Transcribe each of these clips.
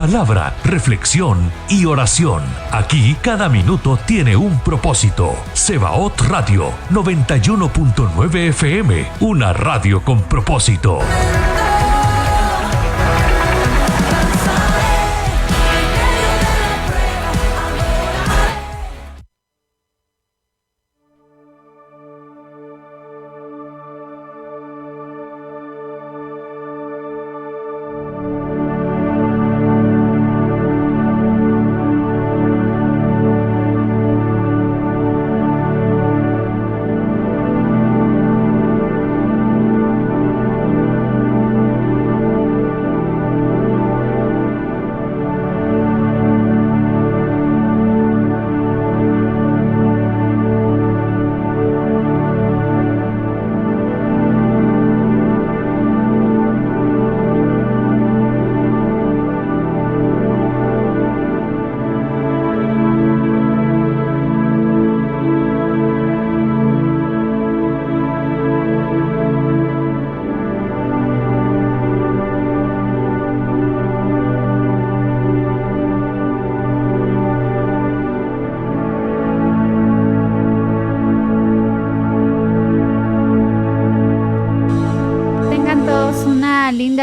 Palabra, reflexión y oración. Aquí cada minuto tiene un propósito. Sebaot Radio 91.9 FM, una radio con propósito.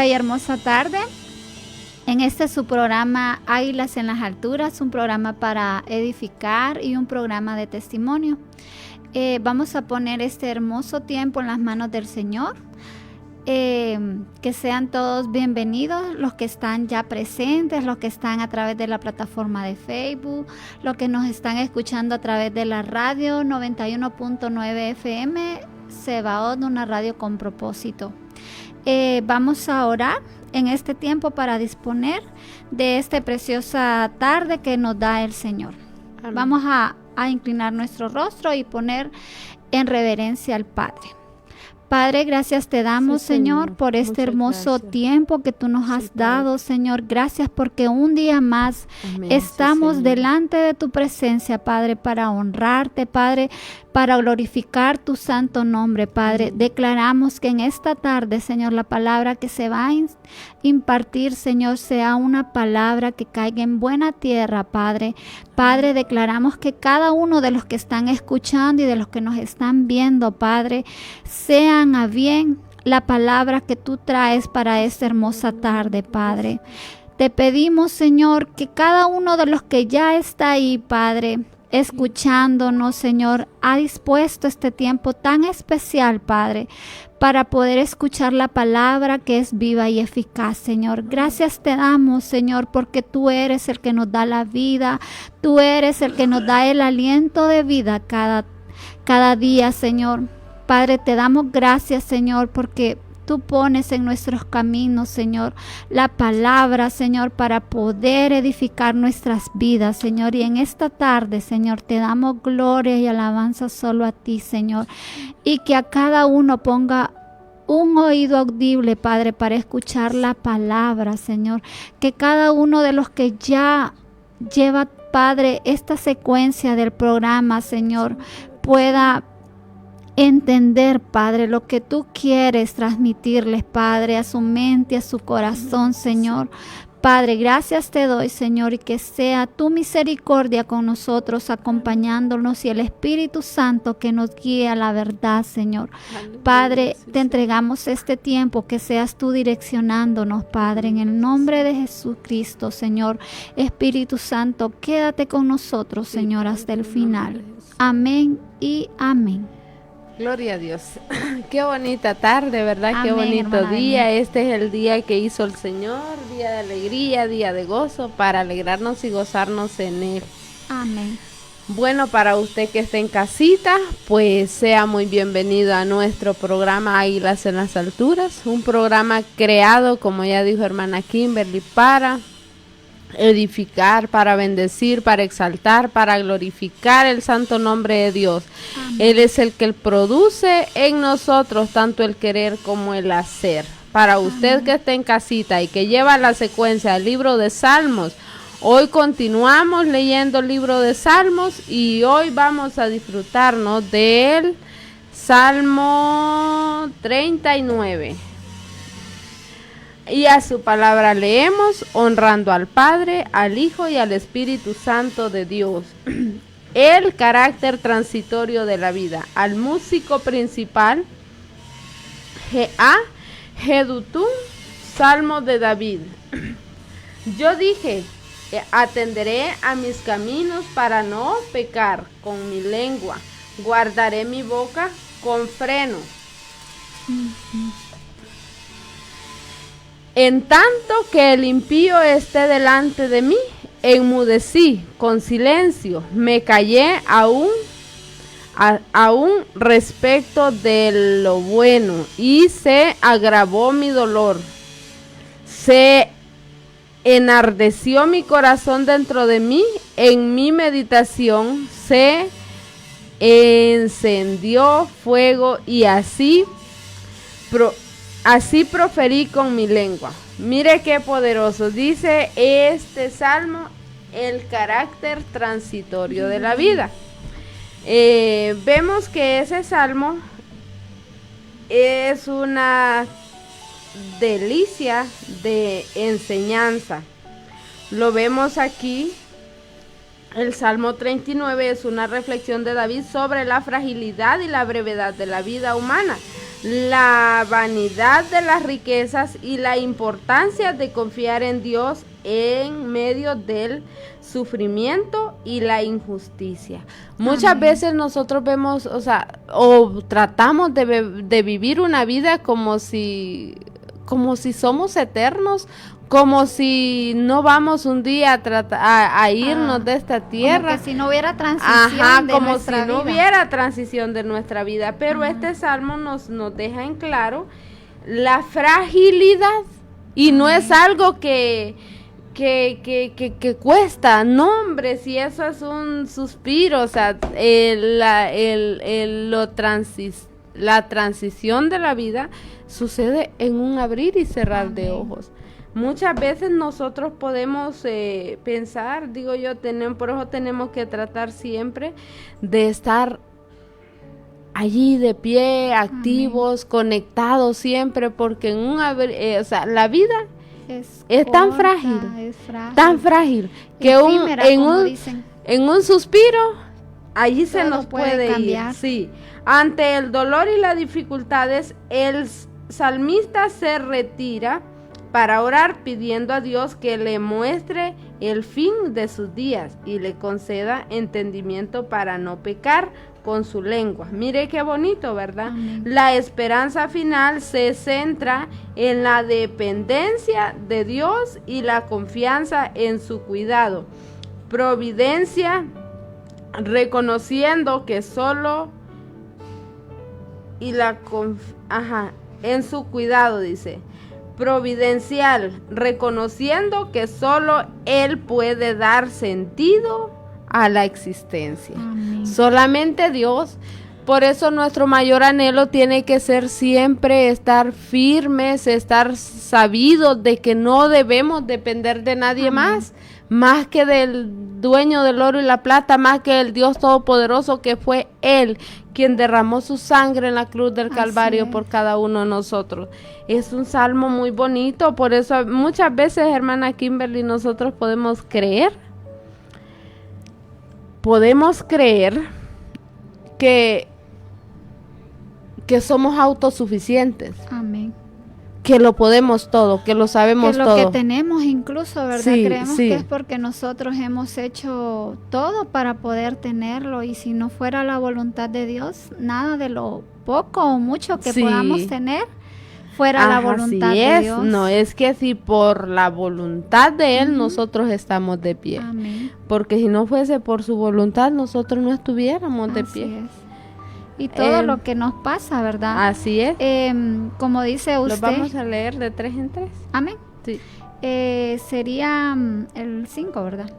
Hermosa tarde en este su programa Águilas en las Alturas, un programa para edificar y un programa de testimonio. Vamos a poner este hermoso tiempo en las manos del Señor. Que sean todos bienvenidos, los que están ya presentes, los que están a través de la plataforma de Facebook, los que nos están escuchando a través de la radio 91.9 FM, Sebaot, una radio con propósito. Vamos a orar en este tiempo para disponer de esta preciosa tarde que nos da el Señor. Amén. Vamos a inclinar nuestro rostro y poner en reverencia al Padre. Padre, gracias te damos, sí, Señor, por este hermoso tiempo que tú nos has dado, Señor. Gracias porque un día más estamos delante de tu presencia, Padre, para honrarte, Padre, para glorificar tu santo nombre, Padre. Declaramos que en esta tarde, Señor, la palabra que se va a impartir, Señor, sea una palabra que caiga en buena tierra, Padre. Padre, declaramos que cada uno de los que están escuchando y de los que nos están viendo, Padre, sean a bien la palabra que tú traes para esta hermosa tarde, Padre. Te pedimos, Señor, que cada uno de los que ya está ahí, Padre, escuchándonos, Señor, ha dispuesto este tiempo tan especial, Padre, para poder escuchar la palabra que es viva y eficaz, Señor. Gracias te damos, Señor, porque tú eres el que nos da la vida, tú eres el que nos da el aliento de vida cada día, Señor. Padre, te damos gracias, Señor, porque tú pones en nuestros caminos, Señor, la palabra, Señor, para poder edificar nuestras vidas, Señor. Y en esta tarde, Señor, te damos gloria y alabanza solo a ti, Señor. Y que a cada uno ponga un oído audible, Padre, para escuchar la palabra, Señor. Que cada uno de los que ya lleva, Padre, esta secuencia del programa, Señor, pueda entender, Padre, lo que tú quieres transmitirles, Padre, a su mente, a su corazón, Señor. Padre, gracias te doy, Señor, y que sea tu misericordia con nosotros, acompañándonos, y el Espíritu Santo que nos guíe a la verdad, Señor. Padre, te entregamos este tiempo, que seas tú direccionándonos, Padre, en el nombre de Jesucristo, Señor. Espíritu Santo, quédate con nosotros, Señor, hasta el final. Amén y amén. Gloria a Dios. Qué bonita tarde, ¿verdad? Amén, qué bonito día. Este es el día que hizo el Señor, día de alegría, día de gozo, para alegrarnos y gozarnos en Él. Amén. Bueno, para usted que esté en casita, pues sea muy bienvenido a nuestro programa Águilas en las Alturas, un programa creado, como ya dijo hermana Kimberly, para edificar, para bendecir, para exaltar, para glorificar el santo nombre de Dios. Amén. Él es el que produce en nosotros tanto el querer como el hacer. Para usted Amén. Que está en casita y que lleva la secuencia del libro de Salmos, hoy continuamos leyendo el libro de Salmos y hoy vamos a disfrutarnos del Salmo 39. Y a su palabra leemos, honrando al Padre, al Hijo y al Espíritu Santo de Dios. El carácter transitorio de la vida. Al músico principal, Jedutum, Salmo de David. Yo dije, atenderé a mis caminos para no pecar con mi lengua. Guardaré mi boca con freno. En tanto que el impío esté delante de mí, enmudecí con silencio, me callé aún respecto de lo bueno, y se agravó mi dolor. Se enardeció mi corazón dentro de mí, en mi meditación se encendió fuego, y así proferí con mi lengua. Mire qué poderoso. Dice este salmo el carácter transitorio de la vida. Vemos que ese salmo es una delicia de enseñanza. Lo vemos aquí. El Salmo 39 es una reflexión de David sobre la fragilidad y la brevedad de la vida humana, la vanidad de las riquezas y la importancia de confiar en Dios en medio del sufrimiento y la injusticia. Muchas veces nosotros vemos, o tratamos de vivir una vida como si somos eternos, como si no vamos un día a irnos de esta tierra. Como que si no hubiera transición de nuestra vida. No hubiera transición de nuestra vida. Pero este salmo nos deja en claro la fragilidad. Y no es algo que cuesta. No, hombre, si eso es un suspiro. La transición de la vida sucede en un abrir y cerrar de ojos. Muchas veces nosotros podemos pensar, digo yo, por eso tenemos que tratar siempre de estar allí de pie, activos, conectados siempre, porque en la vida es tan frágil, tan frágil, que en un suspiro, allí todo se nos puede cambiar. Sí. Ante el dolor y las dificultades, el salmista se retira para orar, pidiendo a Dios que le muestre el fin de sus días y le conceda entendimiento para no pecar con su lengua. Mire qué bonito, ¿verdad? Amén. La esperanza final se centra en la dependencia de Dios y la confianza en su cuidado. Providencia, reconociendo que solo en su cuidado, dice. Providencial, reconociendo que solo Él puede dar sentido a la existencia. Amén. Solamente Dios. Por eso nuestro mayor anhelo tiene que ser siempre estar firmes, estar sabidos de que no debemos depender de nadie más que del dueño del oro y la plata, más que el Dios Todopoderoso, que fue Él quien derramó su sangre en la cruz del Calvario por cada uno de nosotros. Es un salmo muy bonito, por eso muchas veces, hermana Kimberly, nosotros podemos creer que somos autosuficientes. Amén. Que lo podemos todo, que lo sabemos todo. Que lo que tenemos incluso, ¿verdad? Sí, creemos que es porque nosotros hemos hecho todo para poder tenerlo, y si no fuera la voluntad de Dios, nada de lo poco o mucho que podamos tener fuera la voluntad de Dios. No, es que si por la voluntad de Él nosotros estamos de pie. Amén. Porque si no fuese por su voluntad, nosotros no estuviéramos de pie. Es. Y todo lo que nos pasa, ¿verdad? Así es. Como dice usted. Lo vamos a leer de 3 en 3. Amén. Sí. Sería el 5, ¿verdad?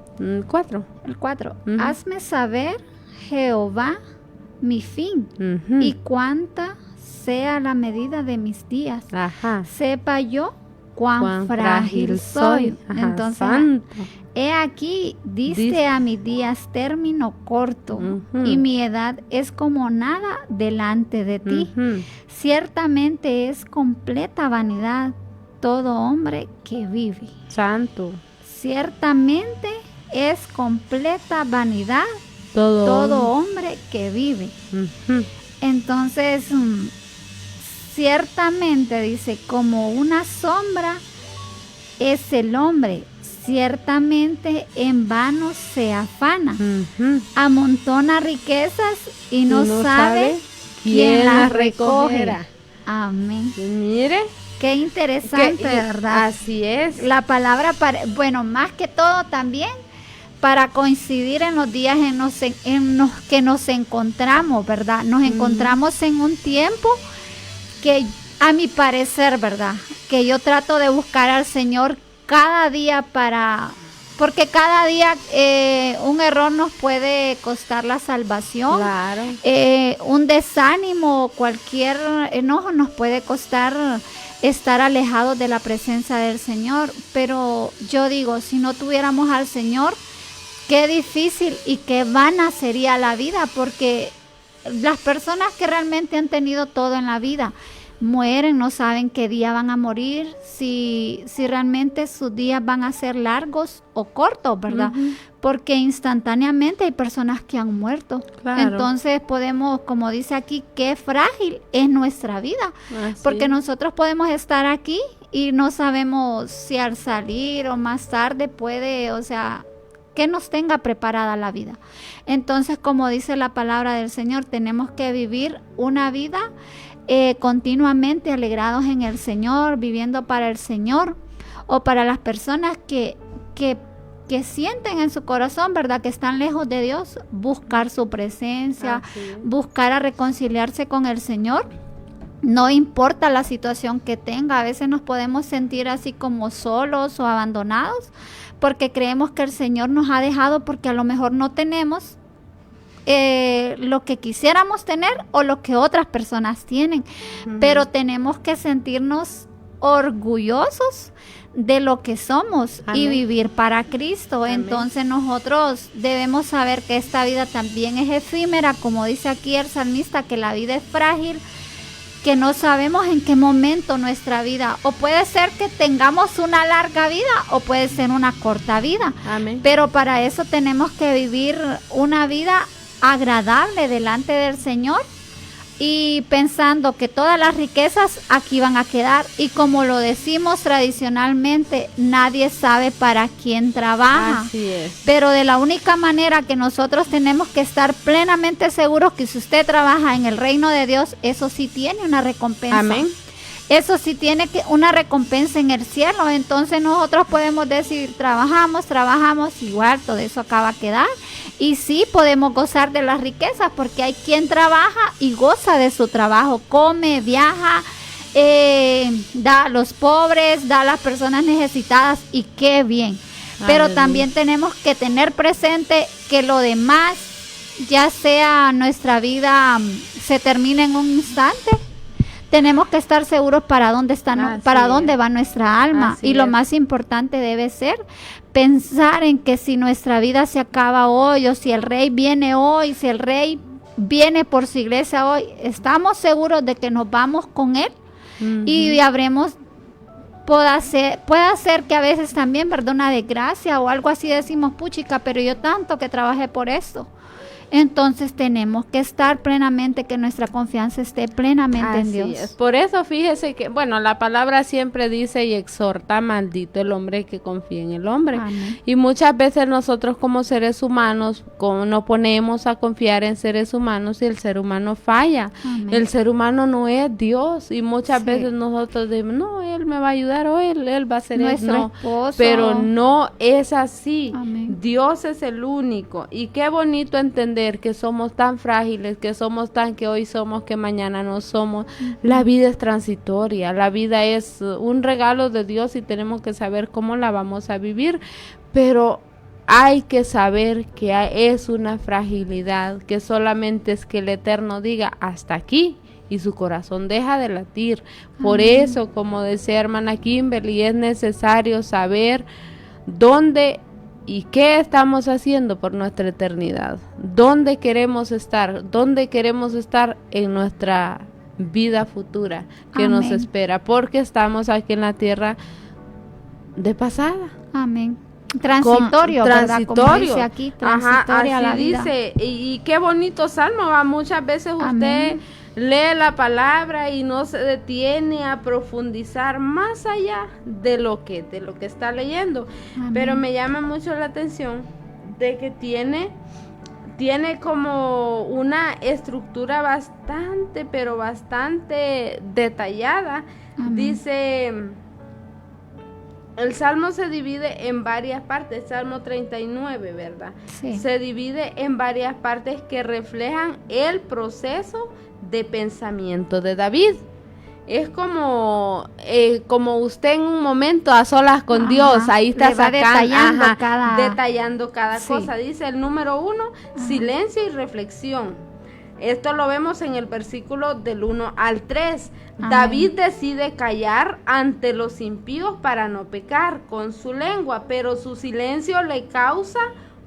4. El 4. Hazme saber, Jehová, mi fin, y cuánta sea la medida de mis días. Sepa yo cuán frágil soy. Entonces, he aquí, diste a mis días término corto, y mi edad es como nada delante de ti. Ciertamente es completa vanidad todo hombre que vive. Santo. Ciertamente es completa vanidad todo hombre que vive. Uh-huh. Entonces, ciertamente dice, como una sombra es el hombre, ciertamente en vano se afana, Uh-huh. amontona riquezas y no sabe quién las recogerá. Amén. Mire, Qué interesante, ¿verdad? Así es. La palabra, bueno, más que todo también para coincidir en los días en los que nos encontramos, ¿verdad? Nos encontramos en un tiempo que, a mi parecer, ¿verdad? Que yo trato de buscar al Señor cada día porque cada día un error nos puede costar la salvación. Claro. Un desánimo, cualquier enojo nos puede costar estar alejados de la presencia del Señor. Pero yo digo, si no tuviéramos al Señor, qué difícil y qué vana sería la vida, porque las personas que realmente han tenido todo en la vida mueren, no saben qué día van a morir, si realmente sus días van a ser largos o cortos, ¿verdad? Uh-huh. Porque instantáneamente hay personas que han muerto. Claro. Entonces podemos, como dice aquí, qué frágil es nuestra vida. Porque nosotros podemos estar aquí y no sabemos si al salir o más tarde puede, o sea, que nos tenga preparada la vida. Entonces, como dice la palabra del Señor, tenemos que vivir una vida continuamente alegrados en el Señor, viviendo para el Señor, o para las personas que sienten en su corazón, ¿verdad?, que están lejos de Dios, buscar su presencia, buscar a reconciliarse con el Señor. No importa la situación que tenga, a veces nos podemos sentir así como solos o abandonados, porque creemos que el Señor nos ha dejado porque a lo mejor no tenemos lo que quisiéramos tener o lo que otras personas tienen. Pero tenemos que sentirnos orgullosos de lo que somos. Amén. Y vivir para Cristo. Amén. Entonces nosotros debemos saber que esta vida también es efímera, como dice aquí el salmista, que la vida es frágil, que no sabemos en qué momento nuestra vida, o puede ser que tengamos una larga vida o puede ser una corta vida. Amén. Pero para eso tenemos que vivir una vida agradable delante del Señor, y pensando que todas las riquezas aquí van a quedar, y como lo decimos tradicionalmente, nadie sabe para quién trabaja. Así es. Pero de la única manera que nosotros tenemos que estar plenamente seguros que si usted trabaja en el reino de Dios, eso sí tiene una recompensa. Amén. Eso sí tiene una recompensa en el cielo. Entonces nosotros podemos decir, trabajamos, igual todo eso acaba a quedar. Y sí podemos gozar de las riquezas, porque hay quien trabaja y goza de su trabajo, come, viaja, da a los pobres, da a las personas necesitadas, y qué bien. Pero Aleluya. También tenemos que tener presente que lo demás, ya sea nuestra vida se termine en un instante, tenemos que estar seguros para dónde dónde va nuestra alma. Así y lo es. más importante debe ser pensar en que si nuestra vida se acaba hoy, o si el Rey viene hoy, si el Rey viene por su iglesia hoy, estamos seguros de que nos vamos con Él. Uh-huh. Y puede ser que a veces también, ¿verdad?, una desgracia o algo así, decimos, puchica, pero yo tanto que trabajé por esto. Entonces tenemos que estar plenamente, que nuestra confianza esté plenamente en Dios. Es. Por eso fíjese que, bueno, la palabra siempre dice y exhorta, maldito el hombre que confía en el hombre. Amén. Y muchas veces nosotros como seres humanos nos ponemos a confiar en seres humanos y el ser humano falla. Amén. El ser humano no es Dios, y muchas veces nosotros decimos, no, Él me va a ayudar, o Él va a hacer nuestro eso. esposo. Pero no es así. Amén. Dios es el único, y qué bonito entender que somos tan frágiles, que somos que hoy somos, que mañana no somos. La vida es transitoria, la vida es un regalo de Dios, y tenemos que saber cómo la vamos a vivir, pero hay que saber que es una fragilidad, que solamente es que el Eterno diga hasta aquí, y su corazón deja de latir. Por eso, como decía hermana Kimberly, es necesario saber dónde y qué estamos haciendo por nuestra eternidad, dónde queremos estar en nuestra vida futura que Amén. nos espera, porque estamos aquí en la tierra de pasada. Amén. Transitorio, ¿verdad? Como dice aquí, transitoria la vida. Dice, y qué bonito salmo, ¿va? Muchas veces usted Amén. lee la palabra y no se detiene a profundizar más allá de lo que está leyendo. Amén. Pero me llama mucho la atención de que tiene como una estructura bastante, pero bastante detallada. Amén. Dice, el Salmo se divide en varias partes, Salmo 39, ¿verdad? Sí. Se divide en varias partes que reflejan el proceso de pensamiento de David. Es como usted en un momento a solas con Ajá, Dios, ahí está le va detallando cada Sí. cosa. Dice el número 1, silencio y reflexión. Esto lo vemos en el versículo del 1 al 3. Amén. David decide callar ante los impíos para no pecar con su lengua, pero su silencio le causa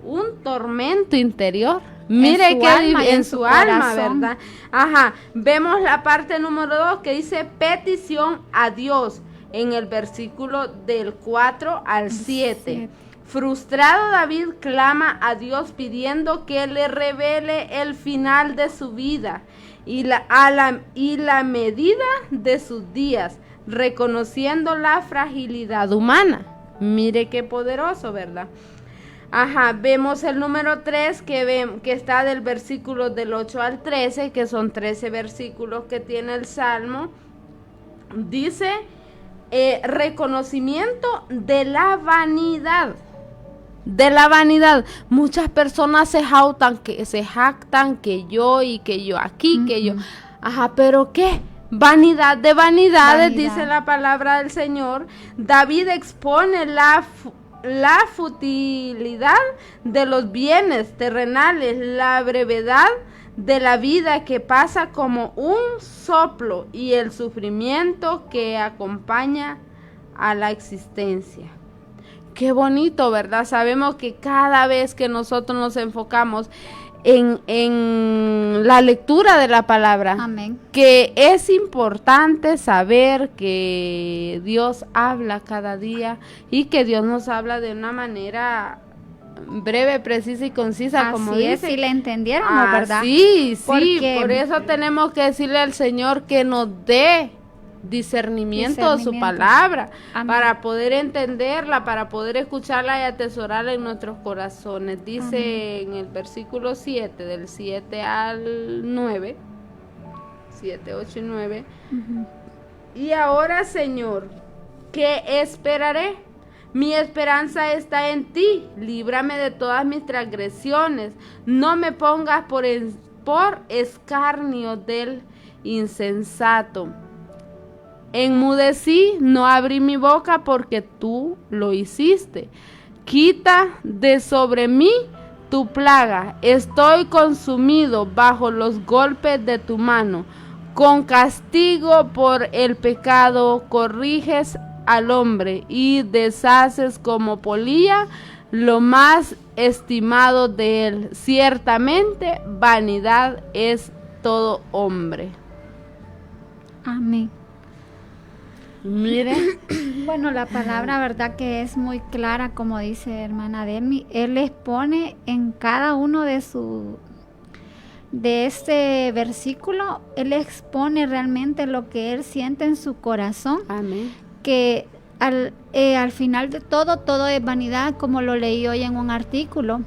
un tormento interior. Mire que en su alma, ¿verdad? Vemos la parte número 2 que dice petición a Dios en el versículo del 4 al 7. Frustrado, David clama a Dios pidiendo que le revele el final de su vida y la medida de sus días, reconociendo la fragilidad humana. Mire qué poderoso, ¿verdad? Vemos el número 3 que está del versículo del 8 al 13, que son 13 versículos que tiene el Salmo. Dice, reconocimiento de la vanidad. Muchas personas se jactan que yo aquí, que yo. ¿Pero qué? Vanidad de vanidades, dice la palabra del Señor. David expone la futilidad de los bienes terrenales, la brevedad de la vida que pasa como un soplo y el sufrimiento que acompaña a la existencia. Qué bonito, ¿verdad? Sabemos que cada vez que nosotros nos enfocamos en la lectura de la palabra, Amén. que es importante saber que Dios habla cada día y que Dios nos habla de una manera breve, precisa y concisa, Así como es, dice. si le entendiéramos, ¿verdad? Sí, Porque por eso tenemos que decirle al Señor que nos dé discernimiento de su palabra. Amén. Para poder entenderla, para poder escucharla y atesorarla en nuestros corazones. Dice en el versículo 7, del 7 al 9, 7, 8 y 9, y ahora, Señor, ¿qué esperaré? Mi esperanza está en ti, líbrame de todas mis transgresiones, no me pongas por escarnio del insensato. Enmudecí, no abrí mi boca porque tú lo hiciste. Quita de sobre mí tu plaga, estoy consumido bajo los golpes de tu mano. Con castigo por el pecado corriges al hombre y deshaces como polilla lo más estimado de él. Ciertamente vanidad es todo hombre. Amén. Mire, Bueno, la palabra, verdad que es muy clara, como dice hermana Delmi. Él expone en cada uno de este versículo, él expone realmente lo que él siente en su corazón. amén. Que al final de todo es vanidad, como lo leí hoy en un artículo.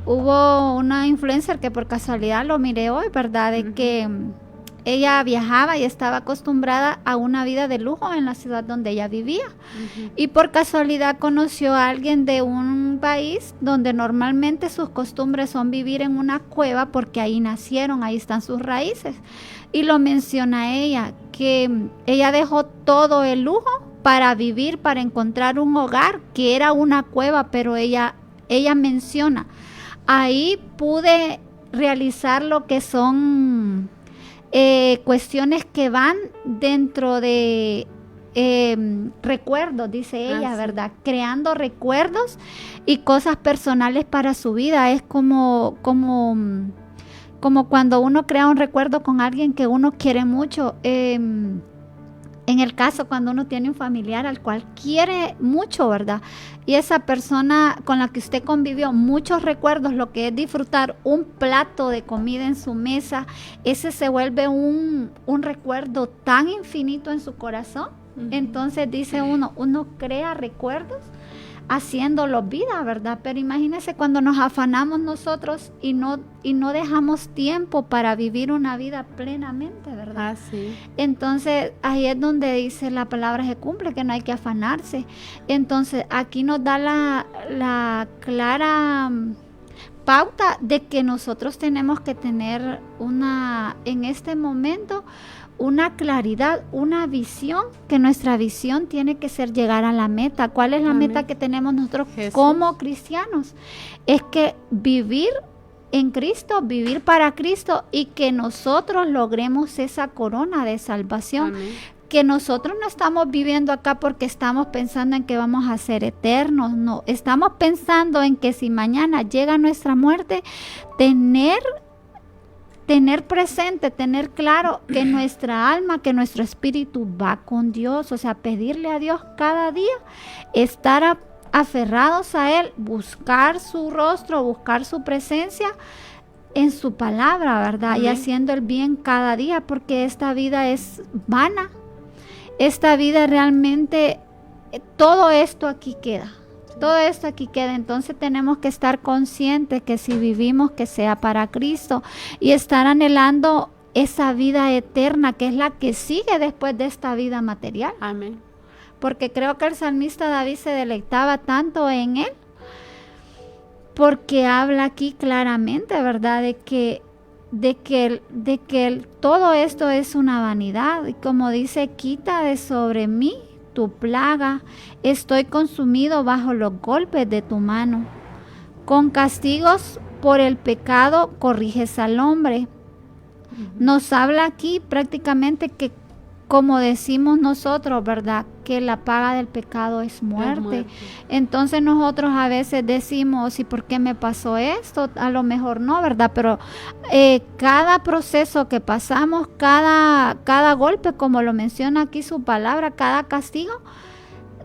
Hubo una influencer que por casualidad lo miré hoy, ¿verdad? De que ella viajaba y estaba acostumbrada a una vida de lujo en la ciudad donde ella vivía. Y por casualidad conoció a alguien de un país donde normalmente sus costumbres son vivir en una cueva porque ahí nacieron, ahí están sus raíces. Y lo menciona ella, que ella dejó todo el lujo para vivir, para encontrar un hogar que era una cueva, pero ella menciona, ahí pude realizar lo que son cuestiones que van dentro de recuerdos, dice ella, sí. ¿verdad? Creando recuerdos y cosas personales para su vida. Es como como cuando uno crea un recuerdo con alguien que uno quiere mucho. En el caso cuando uno tiene un familiar al cual quiere mucho, ¿verdad? Y esa persona con la que usted convivió muchos recuerdos, lo que es disfrutar un plato de comida en su mesa, ese se vuelve un recuerdo tan infinito en su corazón. Entonces dice uno crea recuerdos haciéndolo vida, ¿verdad? Pero imagínese cuando nos afanamos nosotros y no dejamos tiempo para vivir una vida plenamente, ¿verdad? Así. Entonces ahí es donde dice la palabra se cumple, que no hay que afanarse. Entonces aquí nos da la clara pauta de que nosotros tenemos que tener en este momento una claridad, una visión, que nuestra visión tiene que ser llegar a la meta. ¿Cuál es la meta que tenemos nosotros como cristianos? Es que vivir en Cristo, vivir para Cristo, y que nosotros logremos esa corona de salvación. Amén. Que nosotros no estamos viviendo acá porque estamos pensando en que vamos a ser eternos, no, estamos pensando en que si mañana llega nuestra muerte, tener presente, tener claro que nuestra alma, que nuestro espíritu va con Dios, o sea, pedirle a Dios cada día, estar aferrados a Él, buscar su rostro, buscar su presencia en su palabra, ¿verdad? Amén. Y haciendo el bien cada día, porque esta vida es vana, esta vida realmente, todo esto aquí queda. Todo esto aquí queda, entonces tenemos que estar conscientes que si vivimos, que sea para Cristo, y estar anhelando esa vida eterna, que es la que sigue después de esta vida material. Amén. Porque creo que el salmista David se deleitaba tanto en él, porque habla aquí claramente, ¿verdad?, de que todo esto es una vanidad, y como dice, quita de sobre mí tu plaga, estoy consumido bajo los golpes de tu mano. Con castigos por el pecado corriges al hombre. Nos habla aquí prácticamente que, como decimos nosotros, ¿verdad?, que la paga del pecado es muerte. Entonces nosotros a veces decimos, ¿y por qué me pasó esto? A lo mejor no, ¿verdad? Pero cada proceso que pasamos, cada golpe, como lo menciona aquí su palabra, cada castigo,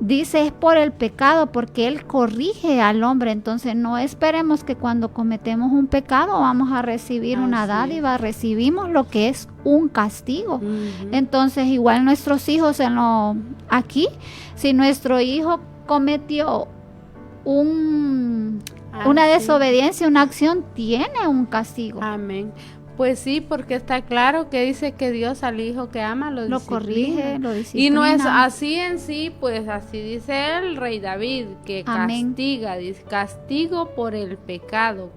dice es por el pecado, porque Él corrige al hombre. Entonces no esperemos que cuando cometemos un pecado vamos a recibir una dádiva, recibimos lo que es un castigo. Entonces igual nuestros hijos aquí, si nuestro hijo cometió una desobediencia, una acción, tiene un castigo. Amén. Pues sí, porque está claro que dice que Dios al hijo que ama lo corrige, lo disciplina. Y no es así en sí, pues así dice el rey David, que castiga, dice, castigo por el pecado,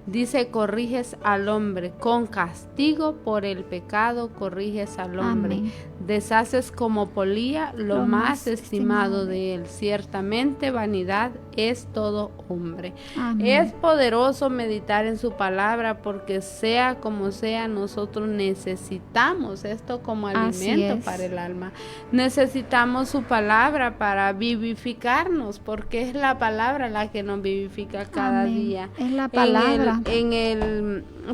dice corriges al hombre, con castigo por el pecado corriges al hombre. Amén. Deshaces como polilla lo más estimado de él. Ciertamente vanidad es todo hombre. Amén. Es poderoso meditar en su palabra, porque sea como sea, nosotros necesitamos esto como alimento para el alma. Necesitamos su palabra para vivificarnos, porque es la palabra la que nos vivifica cada día. Es la palabra.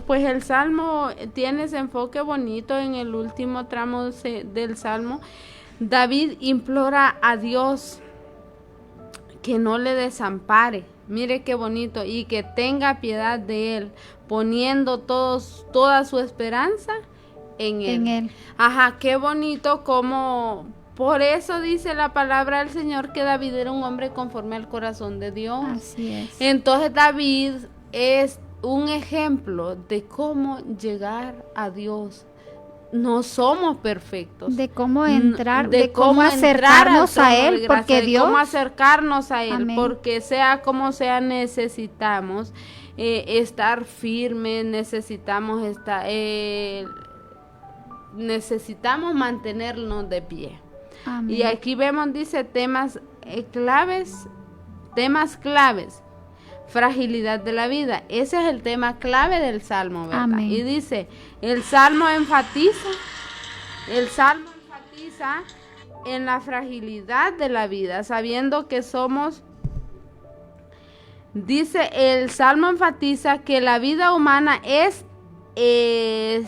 Pues el Salmo tiene ese enfoque bonito. En el último tramo del Salmo, David implora a Dios que no le desampare. Mire qué bonito, y que tenga piedad de él, poniendo toda su esperanza en él. Ajá, qué bonito como... Por eso dice la palabra del Señor que David era un hombre conforme al corazón de Dios. Así es. Entonces David es un ejemplo de cómo llegar a Dios. No somos perfectos. De cómo entrar, de cómo acercarnos a Él, porque Dios... cómo acercarnos a Él, amén, porque sea como sea, necesitamos estar firmes, necesitamos mantenernos de pie. Amén. Y aquí vemos, dice, temas claves, fragilidad de la vida. Ese es el tema clave del Salmo, ¿verdad? Amén. Y dice, el Salmo enfatiza en la fragilidad de la vida, sabiendo que el Salmo enfatiza que la vida humana es es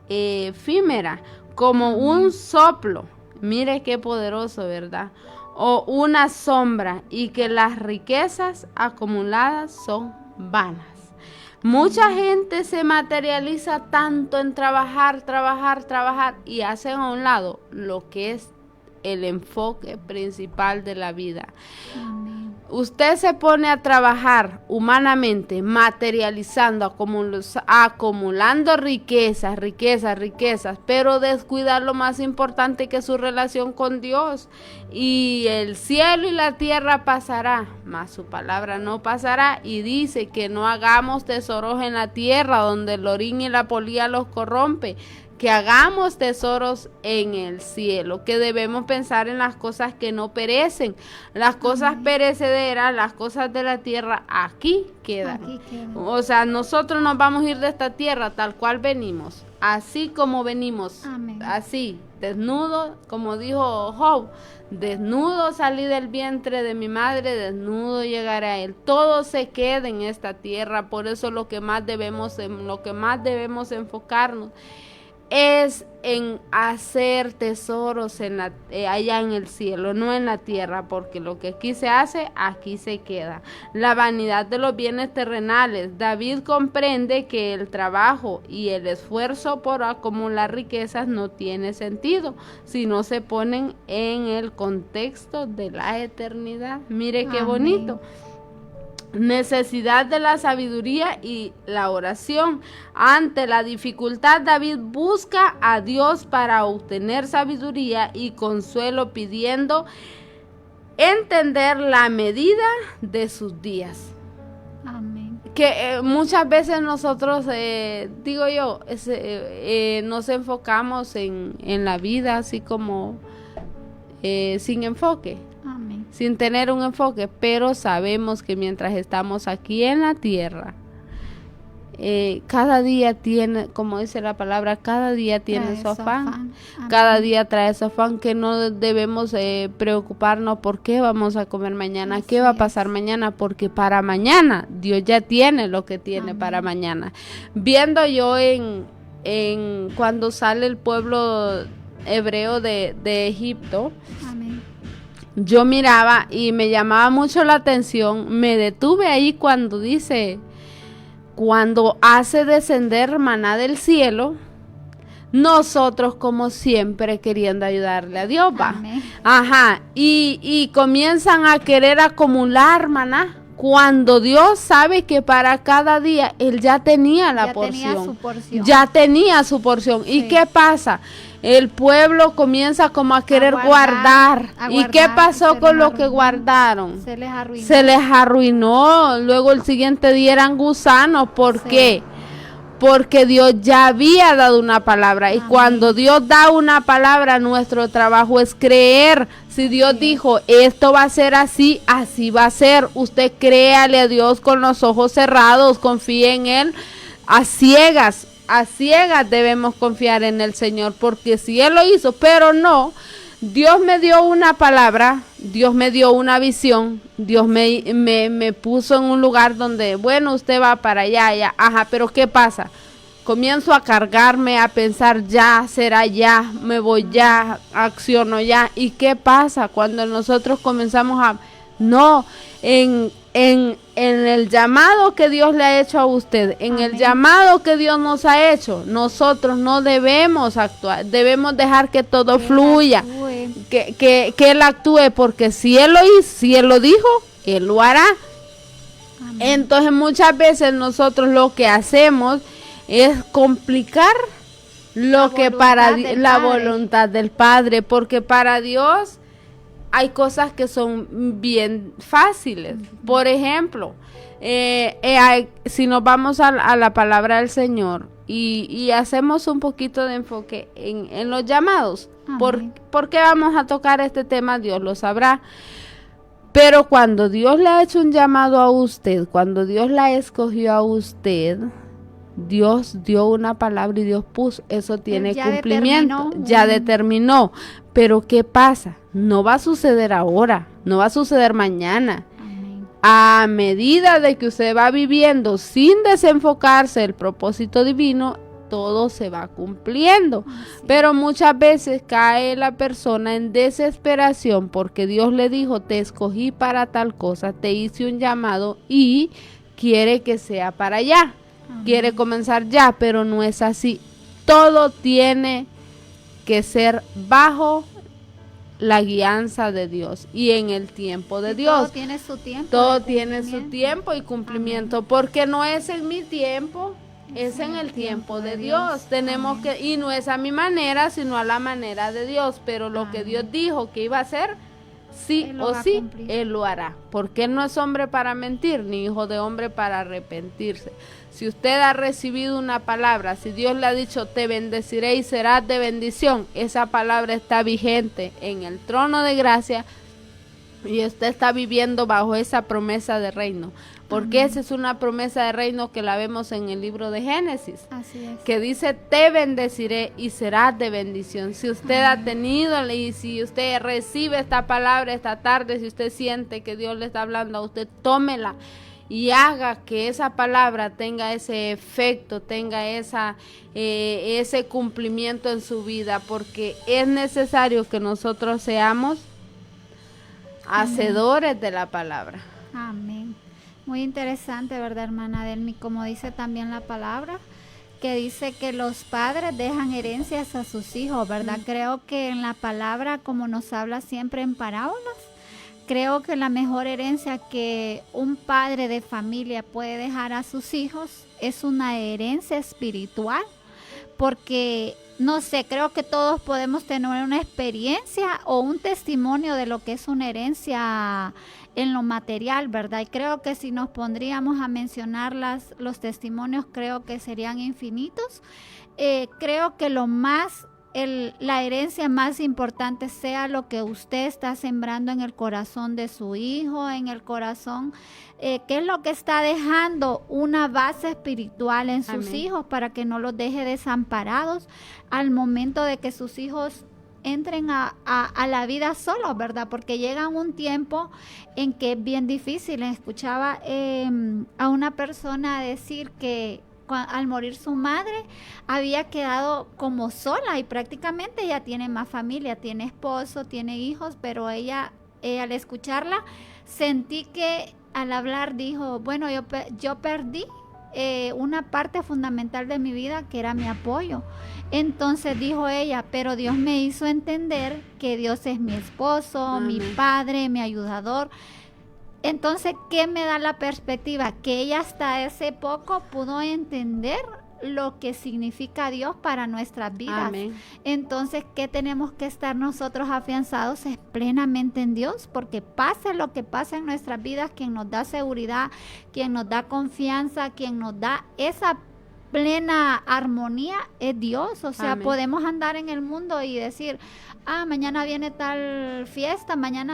efímera, como un soplo. Mire qué poderoso, ¿verdad? O una sombra, y que las riquezas acumuladas son vanas. Mucha gente se materializa tanto en trabajar y hacen a un lado lo que es el enfoque principal de la vida. Amén. Usted se pone a trabajar humanamente, materializando, acumulando riquezas, pero descuidar lo más importante, que es su relación con Dios. Y el cielo y la tierra pasará, mas su palabra no pasará. Y dice que no hagamos tesoros en la tierra, donde el orín y la polilla los corrompe, que hagamos tesoros en el cielo, que debemos pensar en las cosas que no perecen, las cosas perecederas, las cosas de la tierra aquí quedan. O sea, nosotros nos vamos a ir de esta tierra tal cual venimos, así como venimos. Amén. Así, desnudo, como dijo Job, desnudo salí del vientre de mi madre, desnudo llegaré a él. Todo se queda en esta tierra, por eso lo que más debemos enfocarnos es en hacer tesoros allá en el cielo, no en la tierra, porque lo que aquí se hace, aquí se queda. La vanidad de los bienes terrenales. David comprende que el trabajo y el esfuerzo por acumular riquezas no tiene sentido si no se ponen en el contexto de la eternidad. Mire qué bonito. Necesidad de la sabiduría y la oración. Ante la dificultad, David busca a Dios para obtener sabiduría y consuelo, pidiendo entender la medida de sus días. Amén. Que muchas veces nosotros, nos enfocamos en la vida así como sin enfoque. Amén. Sin tener un enfoque, pero sabemos que mientras estamos aquí en la tierra, cada día tiene, como dice la palabra, cada día tiene su afán. Cada día trae su afán, que no debemos preocuparnos por qué vamos a comer mañana, qué va a pasar mañana, porque para mañana Dios ya tiene lo que tiene. Amén. Para mañana. Viendo yo en cuando sale el pueblo hebreo de Egipto, amén, yo miraba y me llamaba mucho la atención, me detuve ahí cuando dice, cuando hace descender maná del cielo, nosotros como siempre queriendo ayudarle a Dios, va. Amén. Ajá, y comienzan a querer acumular maná, cuando Dios sabe que para cada día Él ya tenía la porción. Ya tenía su porción. Sí. ¿Y qué pasa? El pueblo comienza como a querer guardar. ¿Y qué pasó con lo que guardaron? Se les arruinó. Luego el siguiente día eran gusanos. ¿Por qué? Porque Dios ya había dado una palabra. Amén. Y cuando Dios da una palabra, nuestro trabajo es creer. Si Dios dijo, esto va a ser así, así va a ser. Usted créale a Dios con los ojos cerrados, confíe en Él. A ciegas debemos confiar en el Señor, porque si Él lo hizo, pero no, Dios me dio una palabra, Dios me dio una visión, Dios me puso en un lugar donde, bueno, usted va para allá, ajá, pero ¿qué pasa? Comienzo a cargarme, a pensar, ya, será ya, me voy ya, acciono ya. ¿Y qué pasa cuando nosotros comenzamos a, no, en el llamado que Dios le ha hecho a usted, en Amén. El llamado que Dios nos ha hecho, nosotros no debemos actuar, debemos dejar que todo fluya, que Él actúe, porque si Él lo hizo, si Él lo dijo, Él lo hará. Amén. Entonces muchas veces nosotros lo que hacemos es complicar lo que para la voluntad del Padre, porque para Dios hay cosas que son bien fáciles. Por ejemplo, si nos vamos a la palabra del Señor y hacemos un poquito de enfoque en los llamados, ¿por qué vamos a tocar este tema? Dios lo sabrá. Pero cuando Dios le ha hecho un llamado a usted, cuando Dios la escogió a usted, Dios dio una palabra y Dios puso, eso tiene cumplimiento, ya determinó. Pero ¿qué pasa? No va a suceder ahora, no va a suceder mañana. Amén. a medida de que usted va viviendo sin desenfocarse del propósito divino, todo se va cumpliendo. Pero muchas veces cae la persona en desesperación porque Dios le dijo, te escogí para tal cosa, te hice un llamado y quiere que sea para allá. Quiere comenzar ya, pero no es así. Todo tiene que ser bajo la guianza de Dios y en el tiempo de Dios. Todo tiene su tiempo. Todo tiene su tiempo y cumplimiento. Amén. Porque no es en mi tiempo, es en el tiempo de Dios. Tenemos que, y no es a mi manera, sino a la manera de Dios. Pero lo que Dios dijo que iba a hacer, sí o sí, Él lo hará. Porque Él no es hombre para mentir, ni hijo de hombre para arrepentirse. Si usted ha recibido una palabra, si Dios le ha dicho, te bendeciré y serás de bendición, esa palabra está vigente en el trono de gracia y usted está viviendo bajo esa promesa de reino. Porque esa es una promesa de reino que la vemos en el libro de Génesis. Así es. Que dice, te bendeciré y serás de bendición. Si usted ha tenido y si usted recibe esta palabra esta tarde, si usted siente que Dios le está hablando a usted, tómela y haga que esa palabra tenga ese efecto, tenga ese cumplimiento en su vida, porque es necesario que nosotros seamos hacedores de la palabra. Amén. Muy interesante, ¿verdad, hermana Delmi? Como dice también la palabra, que dice que los padres dejan herencias a sus hijos, ¿verdad? Creo que en la palabra, como nos habla siempre en parábolas, creo que la mejor herencia que un padre de familia puede dejar a sus hijos es una herencia espiritual, porque, no sé, creo que todos podemos tener una experiencia o un testimonio de lo que es una herencia en lo material, ¿verdad? Y creo que si nos pondríamos a mencionar los testimonios, creo que serían infinitos. Creo que la herencia más importante sea lo que usted está sembrando en el corazón de su hijo, en el corazón, que es lo que está dejando una base espiritual en sus hijos para que no los deje desamparados al momento de que sus hijos entren a la vida solos, ¿verdad? Porque llega un tiempo en que es bien difícil. Escuchaba a una persona decir que al morir su madre había quedado como sola y prácticamente ella tiene más familia, tiene esposo, tiene hijos, pero ella al escucharla sentí que al hablar dijo, bueno, yo perdí una parte fundamental de mi vida que era mi apoyo. Entonces dijo ella, pero Dios me hizo entender que Dios es mi esposo, mi padre, mi ayudador. Entonces, ¿qué me da la perspectiva? Que ella hasta ese poco pudo entender lo que significa Dios para nuestras vidas. Amén. Entonces, ¿qué tenemos que estar nosotros afianzados? Es plenamente en Dios, porque pase lo que pase en nuestras vidas, quien nos da seguridad, quien nos da confianza, quien nos da esa plena armonía es Dios. O sea, podemos andar en el mundo y decir, mañana viene tal fiesta, mañana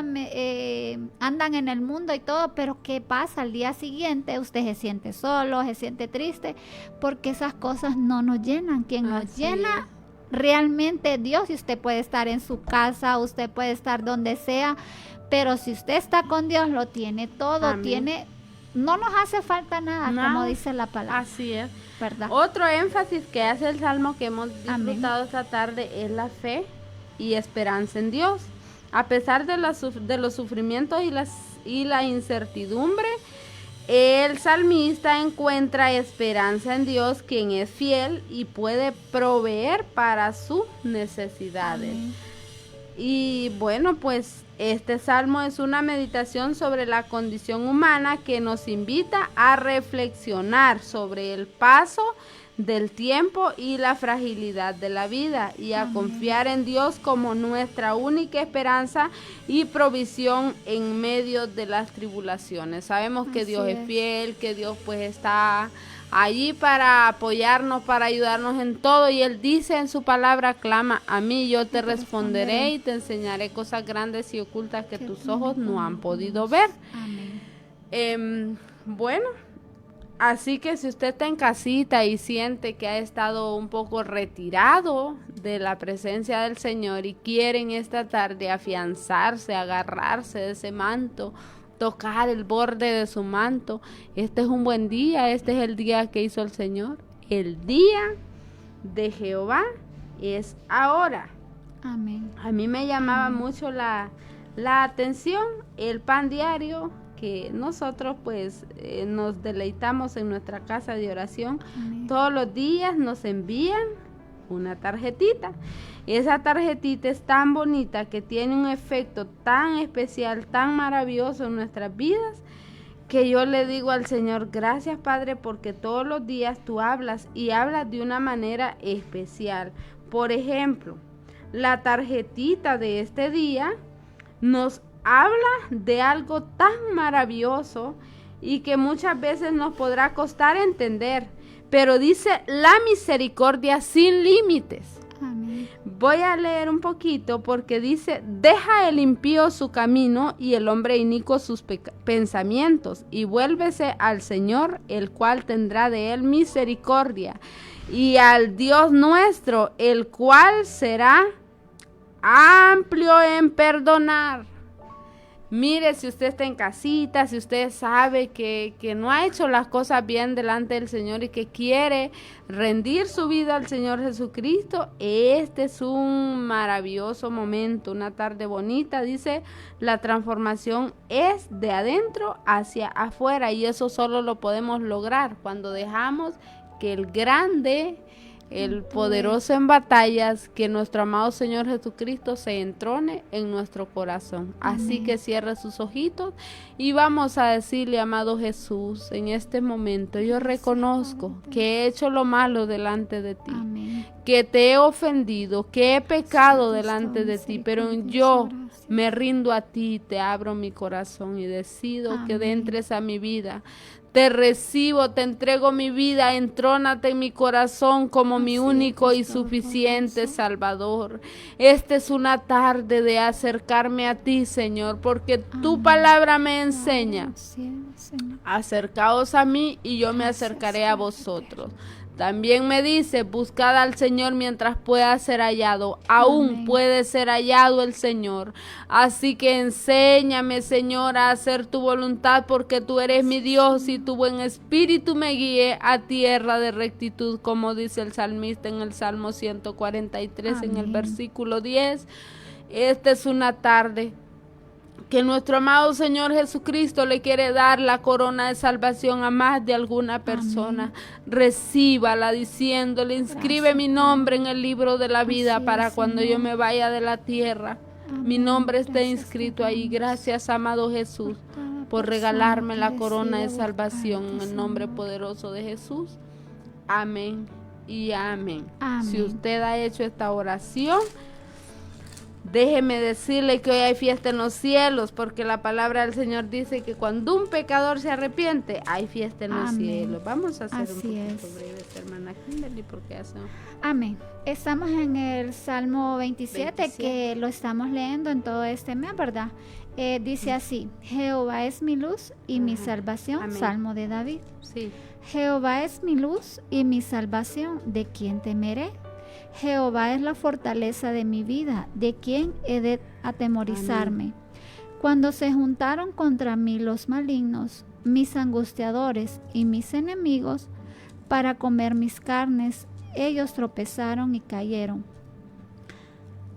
andan en el mundo y todo, pero ¿qué pasa? Al día siguiente usted se siente solo, se siente triste, porque esas cosas no nos llenan. Quien nos llena realmente es Dios. Y usted puede estar en su casa, usted puede estar donde sea, pero si usted está con Dios, lo tiene todo, no nos hace falta nada, como dice la palabra. Así es. ¿Verdad? Otro énfasis que hace el Salmo que hemos disfrutado esta tarde es la fe y esperanza en Dios. A pesar de los sufrimientos y la incertidumbre, el salmista encuentra esperanza en Dios, quien es fiel y puede proveer para sus necesidades. Y bueno, pues este salmo es una meditación sobre la condición humana que nos invita a reflexionar sobre el paso del tiempo y la fragilidad de la vida y a confiar en Dios como nuestra única esperanza y provisión en medio de las tribulaciones. Sabemos que Dios es fiel, que Dios pues está allí para apoyarnos, para ayudarnos en todo, y Él dice en su palabra, clama a mí, yo te responderé y te enseñaré cosas grandes y ocultas que tus ojos no han podido ver. Bueno, así que si usted está en casita y siente que ha estado un poco retirado de la presencia del Señor y quiere en esta tarde afianzarse, agarrarse de ese manto, tocar el borde de su manto. Este es un buen día, este es el día que hizo el Señor. El día de Jehová es ahora. Amén. A mí me llamaba mucho la atención el pan diario que nosotros pues nos deleitamos en nuestra casa de oración. Amén. Todos los días nos envían una tarjetita. Esa tarjetita es tan bonita que tiene un efecto tan especial, tan maravilloso en nuestras vidas, que yo le digo al Señor, gracias Padre, porque todos los días tú hablas y hablas de una manera especial. Por ejemplo, la tarjetita de este día nos habla de algo tan maravilloso y que muchas veces nos podrá costar entender, pero dice la misericordia sin límites. Amén. Voy a leer un poquito porque dice, deja el impío su camino y el hombre inicuo sus pensamientos y vuélvese al Señor, el cual tendrá de él misericordia, y al Dios nuestro, el cual será amplio en perdonar. Mire, si usted está en casita, si usted sabe que no ha hecho las cosas bien delante del Señor y que quiere rendir su vida al Señor Jesucristo, este es un maravilloso momento, una tarde bonita. Dice, la transformación es de adentro hacia afuera y eso solo lo podemos lograr cuando dejamos que el grande, el poderoso en batallas, que nuestro amado Señor Jesucristo se entrone en nuestro corazón. Así que cierre sus ojitos y vamos a decirle, amado Jesús, en este momento yo reconozco que he hecho lo malo delante de ti. Amén. Que te he ofendido, que he pecado delante de ti, pero yo me rindo a ti, te abro mi corazón y decido que entres a mi vida. Te recibo, te entrego mi vida, entrónate en mi corazón como mi único y suficiente Salvador. Esta es una tarde de acercarme a ti, Señor, porque tu palabra me enseña. Acercaos a mí y yo me acercaré a vosotros. También me dice, buscad al Señor mientras pueda ser hallado. Aún puede ser hallado el Señor. Así que enséñame, Señor, a hacer tu voluntad, porque tú eres mi Dios y tu buen espíritu me guíe a tierra de rectitud, como dice el salmista en el Salmo 143, en el versículo 10. Esta es una tarde que nuestro amado Señor Jesucristo le quiere dar la corona de salvación a más de alguna persona. Recíbala diciéndole, inscribe mi nombre en el libro de la vida para cuando yo me vaya de la tierra, mi nombre esté inscrito ahí. Gracias, amado Jesús, por regalarme la corona de salvación en el nombre poderoso de Jesús. Amén y amén. Si usted ha hecho esta oración, déjeme decirle que hoy hay fiesta en los cielos, porque la palabra del Señor dice que cuando un pecador se arrepiente, hay fiesta en los cielos. Vamos a hacer un poquito breves, hermana Kimberly, porque hacemos. Amén. Estamos en el Salmo 27, que lo estamos leyendo en todo este mes, ¿verdad? Dice así, Jehová es mi luz y mi salvación. Amén. Salmo de David. Sí. Jehová es mi luz y mi salvación, ¿de quién temeré? Jehová es la fortaleza de mi vida, ¿de quién he de atemorizarme? Amén. Cuando se juntaron contra mí los malignos, mis angustiadores y mis enemigos, para comer mis carnes, ellos tropezaron y cayeron.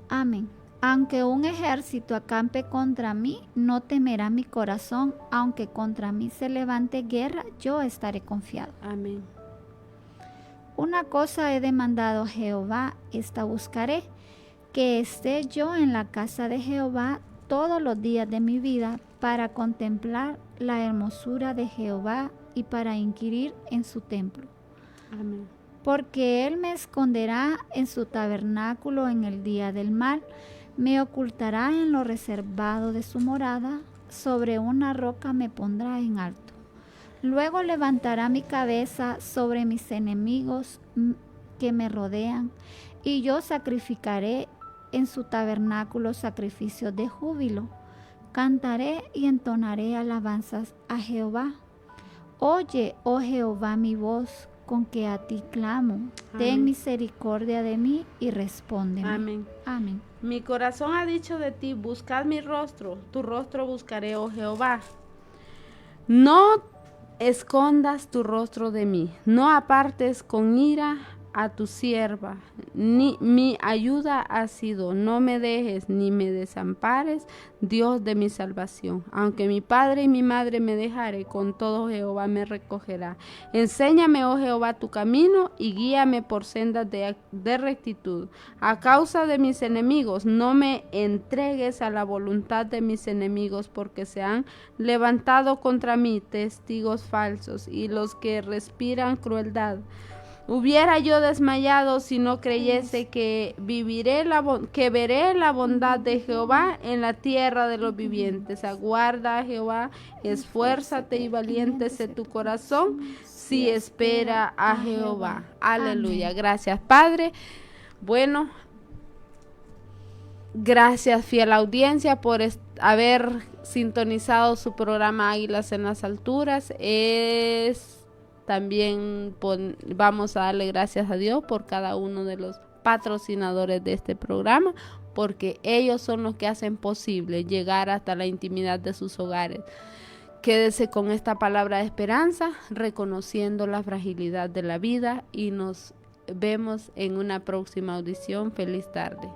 Amén. Aunque un ejército acampe contra mí, no temerá mi corazón. Aunque contra mí se levante guerra, yo estaré confiado. Amén. Una cosa he demandado a Jehová, esta buscaré, que esté yo en la casa de Jehová todos los días de mi vida, para contemplar la hermosura de Jehová y para inquirir en su templo. Amén. Porque él me esconderá en su tabernáculo en el día del mal, me ocultará en lo reservado de su morada, sobre una roca me pondrá en alto. Luego levantará mi cabeza sobre mis enemigos que me rodean, y yo sacrificaré en su tabernáculo sacrificios de júbilo. Cantaré y entonaré alabanzas a Jehová. Oye, oh Jehová, mi voz, con que a ti clamo. Amén. Ten misericordia de mí y respóndeme. Amén. Amén. Mi corazón ha dicho de ti, buscad mi rostro, tu rostro buscaré, oh Jehová. No escondas tu rostro de mí, no apartes con ira a tu sierva, ni mi ayuda ha sido, no me dejes ni me desampares, Dios de mi salvación. Aunque mi padre y mi madre me dejare, con todo Jehová me recogerá. Enséñame, oh Jehová, tu camino y guíame por sendas de rectitud. A causa de mis enemigos, no me entregues a la voluntad de mis enemigos, porque se han levantado contra mí testigos falsos y los que respiran crueldad. Hubiera yo desmayado si no creyese que veré la bondad de Jehová en la tierra de los vivientes. Aguarda a Jehová, esfuérzate y valiéntese tu corazón si espera a Jehová. Aleluya. Gracias, Padre. Bueno, gracias, fiel audiencia, por haber sintonizado su programa Águilas en las Alturas. También vamos a darle gracias a Dios por cada uno de los patrocinadores de este programa, porque ellos son los que hacen posible llegar hasta la intimidad de sus hogares. Quédese con esta palabra de esperanza, reconociendo la fragilidad de la vida, y nos vemos en una próxima audición. Feliz tarde.